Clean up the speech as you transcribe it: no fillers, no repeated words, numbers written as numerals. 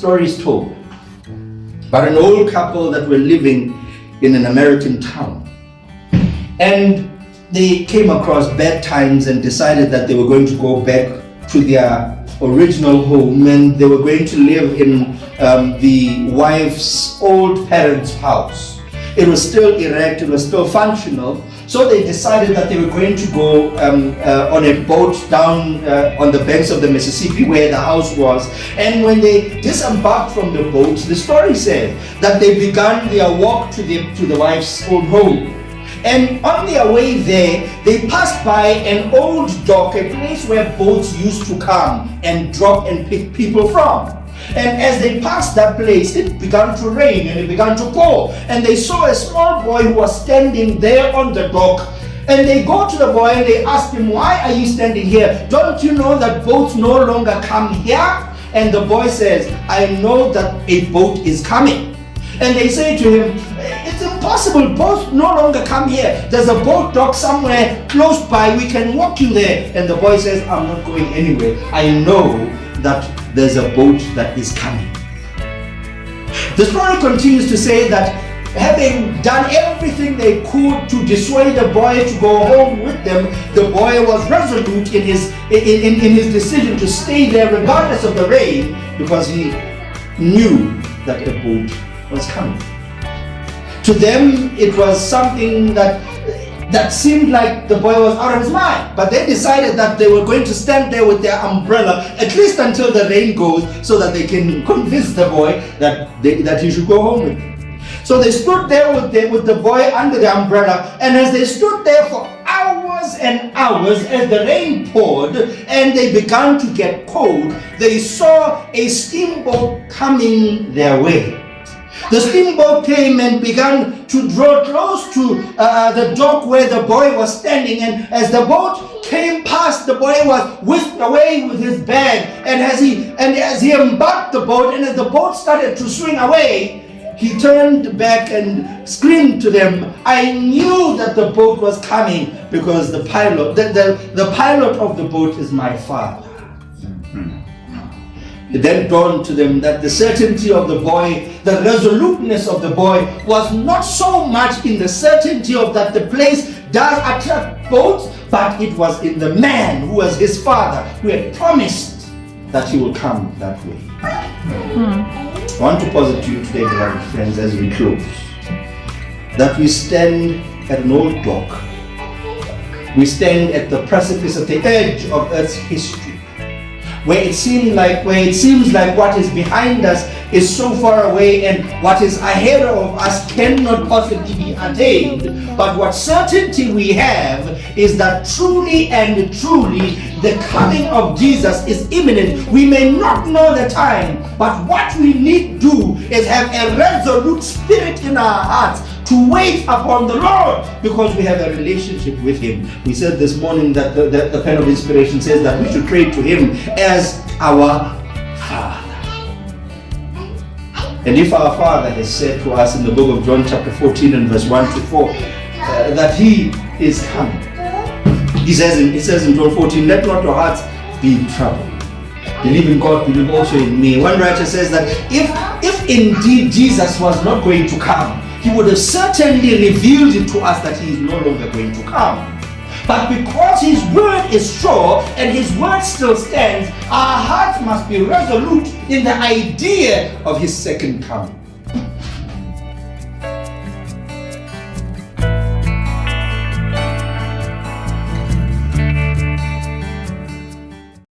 story is told about an old couple that were living in an American town. And they came across bad times and decided that they were going to go back to their original home, and they were going to live in the wife's old parents' house. It was still erect, it was still functional, so they decided that they were going to go on a boat down on the banks of the Mississippi where the house was. And when they disembarked from the boat, the story said that they began their walk to the wife's old home. And on their way there, they passed by an old dock, a place where boats used to come and drop and pick people from. And as they passed that place, it began to rain and it began to pour. And they saw a small boy who was standing there on the dock. And they go to the boy and they ask him, "Why are you standing here? Don't you know that boats no longer come here?" And the boy says, "I know that a boat is coming." And they say to him, "It's impossible, boats no longer come here. There's a boat dock somewhere close by, we can walk you there." And the boy says, "I'm not going anywhere. I know that there's a boat that is coming." The story continues to say that having done everything they could to dissuade the boy to go home with them, the boy was resolute in his decision to stay there regardless of the rain, because he knew that a boat was coming. To them, it was something that seemed like the boy was out of his mind, but they decided that they were going to stand there with their umbrella at least until the rain goes, so that they can convince the boy that he should go home with them. So they stood there with the boy under the umbrella, and as they stood there for hours and hours, as the rain poured and they began to get cold, they saw a steamboat coming their way. The steamboat came and began to draw close to the dock where the boy was standing, and as the boat came past, the boy was whisked away with his bag. And as he embarked the boat, and as the boat started to swing away, he turned back and screamed to them, "I knew that the boat was coming, because the pilot of the boat is my father." It then dawned to them that the certainty of the boy, the resoluteness of the boy, was not so much in the certainty of that the place does attract boats, but it was in the man who was his father, who had promised that he will come that way. I want to posit to you today, beloved friends, as we close, that we stand at an old dock. We stand at the precipice, at the edge of Earth's history, where it seems like what is behind us is so far away, and what is ahead of us cannot possibly be attained. But what certainty we have is that truly and truly the coming of Jesus is imminent. We may not know the time, but what we need to do is have a resolute spirit in our hearts to wait upon the Lord, because we have a relationship with Him. We said this morning that the pen of inspiration says that we should pray to Him as our Father. And if our Father has said to us in the book of John chapter 14 and verse 1 to 4 that He is coming, He says in John 14, "Let not your hearts be troubled. Believe in God, believe also in me." One writer says that if indeed Jesus was not going to come, He would have certainly revealed it to us that He is no longer going to come. But because His word is sure and His word still stands, our hearts must be resolute in the idea of His second coming.